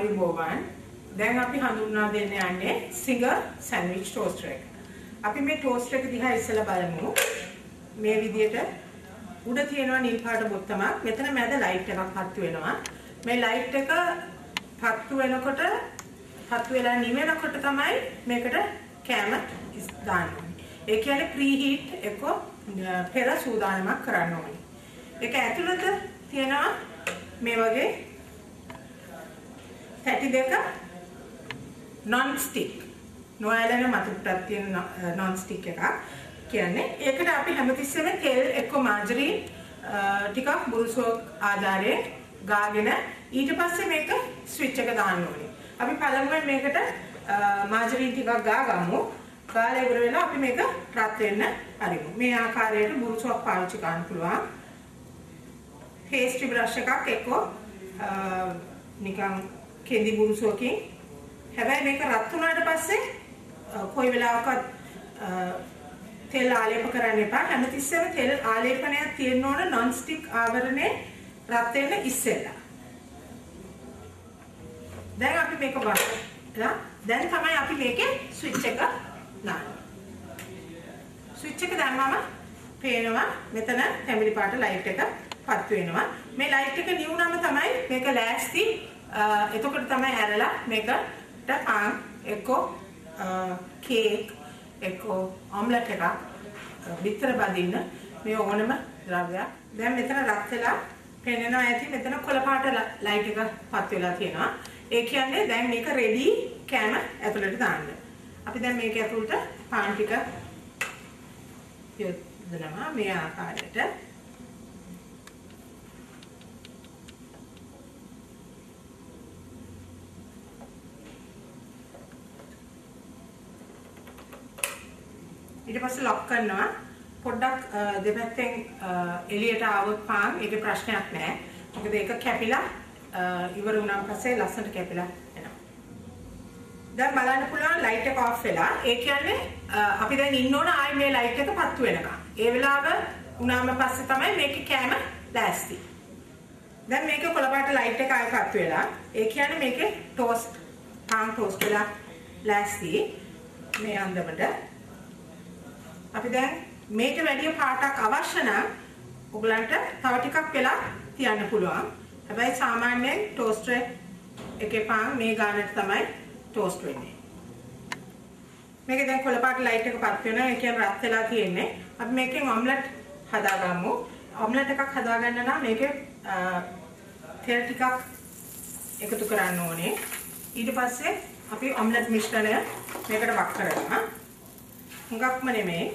ආයුබෝවන්. දැන් අපි හඳුන්වා දෙන්න යන්නේ සිංගර් සෑන්ඩ්විච් ටෝස්ටර් එක. අපි මේ ටෝස්ටර් එක දිහා ඉස්සලා බලමු. මේ විදියට උඩ තියෙනවා නිල් පාට බොත්තමක්. මෙතන මැද ලයිට් එකක් පත්තු වෙනවා. මේ ලයිට් එක පත්තු වෙනකොට පත්තු වෙලා නිවෙනකොට තමයි මේකට කැම දාන්න ඕනේ. ඒ කියන්නේ ප්‍රී හීට් එක පෙර සූදානමක් කරන්න ඕනේ. ඒක ඇතුළත තියෙනවා මේ වගේ පැටි දෙක non stick නොඇලෙන මතුප්පටක් තියෙන non stick එකක් කියන්නේ ඒකට අපි හැමතිස්සෙම තෙල් එක්ක මාජරින් ටිකක් බුරුසුවක් ආධාරයෙන් ගාගෙන ඊට පස්සේ මේක ස්විච් එක දාන්න ඕනේ. අපි පළමුවෙන් මේකට මාජරින් ටිකක් ගාගමු. ගාලා ඉවර වෙලා අපි මේක රත් වෙන්න අරිමු. මේ ආකාරයට බුරුසුවක් පාවිච්චි කරන්න පුළුවන්. පේස්ට්‍රි බ්‍රෂ් එකක් එක්ක නිකන් කෙඳි බුරුසුවකින් හැබැයි මේක රත් වුණාට පස්සේ කොයි වෙලාවකත් තෙල් ආලේප කරන්න එපා. හැමතිස්සෙම තෙල් ආලේපනයක් තියෙන්න ඕන non stick ආවරණේ රත් වෙන්න ඉස්සෙල්ලා. දැන් අපි මේක වහලා දැන් තමයි අපි මේකේ ස්විච් එක දාන්නේ. ස්විච් එක දැම්මම පේනවා මෙතන තැඹිලි පාට ලයිට් එක පත් වෙනවා. මේ ලයිට් එක නිවුනම තමයි මේක ලෑස්ති. එතකොට තමයි ඇරලා මේකට පාන් එක්ක කේක් එක්ක ඔම්ලට් එකක් විතර බදින්න මේ ඕනම ද්‍රව්‍යයක්. දැන් මෙතන රත් වෙලා පේනවා ඇති මෙතන කොළ පාට ලයිට් එක පත් වෙලා තියෙනවා. ඒ කියන්නේ දැන් මේක රෙඩි කෑම ඇතුළට දාන්න. අපි දැන් මේක ඇතුළට පාන් ටික යොදනවා මේ ආකාරයට. ඊට පස්සේ ලොක් කරනවා. පොඩ්ඩක් දෙපැත්තෙන් එළියට ආවොත් පාන් ඒකේ ප්‍රශ්නයක් නැහැ. මොකද ඒක කැපිලා ඉවර වුණාන් පස්සේ ලස්සනට කැපිලා එනවා. දැන් බලන්න පුළුවන් ලයිට් එක ඔෆ් වෙලා. ඒ කියන්නේ අපි දැන් ඉන්න ඕන ආයි මේ ලයිට් එක පත්තු වෙනකන්. ඒ වෙලාව උනාම පස්සේ තමයි මේකේ කෑම ලෑස්ති. දැන් මේකේ කොළපාට ලයිට් එක ආයි පත්තු වෙලා. ඒ කියන්නේ මේකේ ටෝස්ට් පාන් ටෝස්ට් වෙලා ලෑස්ති. මේ අන්දමට අපි දැන් මේක වැඩි පාටක් අවශ්‍ය නම් ඔයගලන්ට තව ටිකක් වෙලා තියන්න පුළුවන්. හැබැයි සාමාන්‍යයෙන් ටෝස්ටර් එකේ පාන් මේ ගානට තමයි ටෝස්ට් වෙන්නේ. මේක දැන් කොළපාට ලයිට් එක පත් වෙනවා. ඒ කියන්නේ රත් වෙලා තියෙන්නේ. අපි මේකෙන් ඔම්ලට් හදාගමු. ඔම්ලට් එකක් හදාගන්න නම් මේකේ තෙල් ටිකක් එකතු කරන්න ඕනේ. ඊට පස්සේ අපි ඔම්ලට් මිශ්‍රණය මේකට වක් කරනවා. හුඟක්ම නෙමෙයි.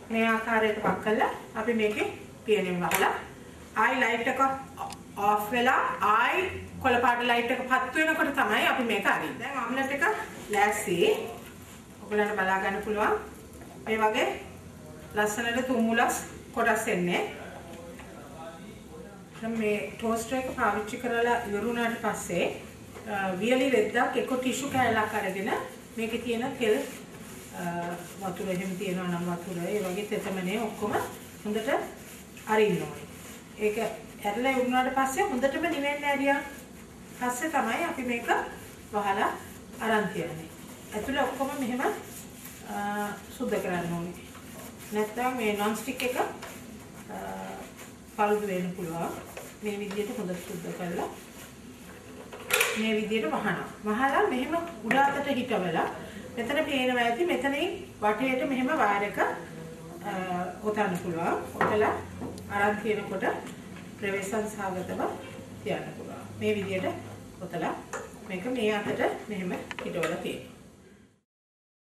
මේ ආකාරයට වක් කළා අපි මේකේ පියනෙන් වහලා ආයි ලයිට් එක ඔෆ් වෙලා ආයි කොළපාට ලයිට් එක පත් වෙනකොට තමයි අපි මේක අරින්නේ. දැන් ඔම්ලට් එක ලෑස්ති. ඔයගලන්ට බලා ගන්න පුළුවන් මේ වගේ ලස්සනට තුම්මුලස් කොටස් එන්නේ. මේ ටෝස්ටර් එක පාවිච්චි කරලා ඉවරුණාට පස්සේ වියලි රෙද්දක් එක්ක ටිෂු කෑල්ලක් අරගෙන මේකේ තියෙන තෙල් වතුර එහෙම තියෙනවා නම් වතුර ඒ වගේ තෙතමනේ ඔක්කොම හොඳට අරින්න ඕනේ. ඒක ඇරලා ඉවරුණාට පස්සේ හොඳටම නිවෙන්න ඇරියා. පස්සේ තමයි අපි මේක වහලා අරන් තියන්නේ. ඇතුළේ ඔක්කොම මෙහෙම සුද්ධ කරන්න ඕනේ. නැත්නම් මේ non stick එක පළුදු වෙන්න පුළුවන්. මේ විදිහට හොඳට සුද්ධ කරලා මේ විදිහට වහනවා. වහලා මෙහෙම උඩ අතට හිටවලා මෙතන පේනවා ඇති මෙතනින් වටේට මෙහෙම වයර් එක ඔතන්න පුළුවන්. ඔතලා අරන් තියෙනකොට ප්‍රවේශම් සාගතව තියන්න පුළුවන්. මේ විදිහට ඔතලා මේක මේ අතට මෙහෙම හිටවලා තියෙනවා.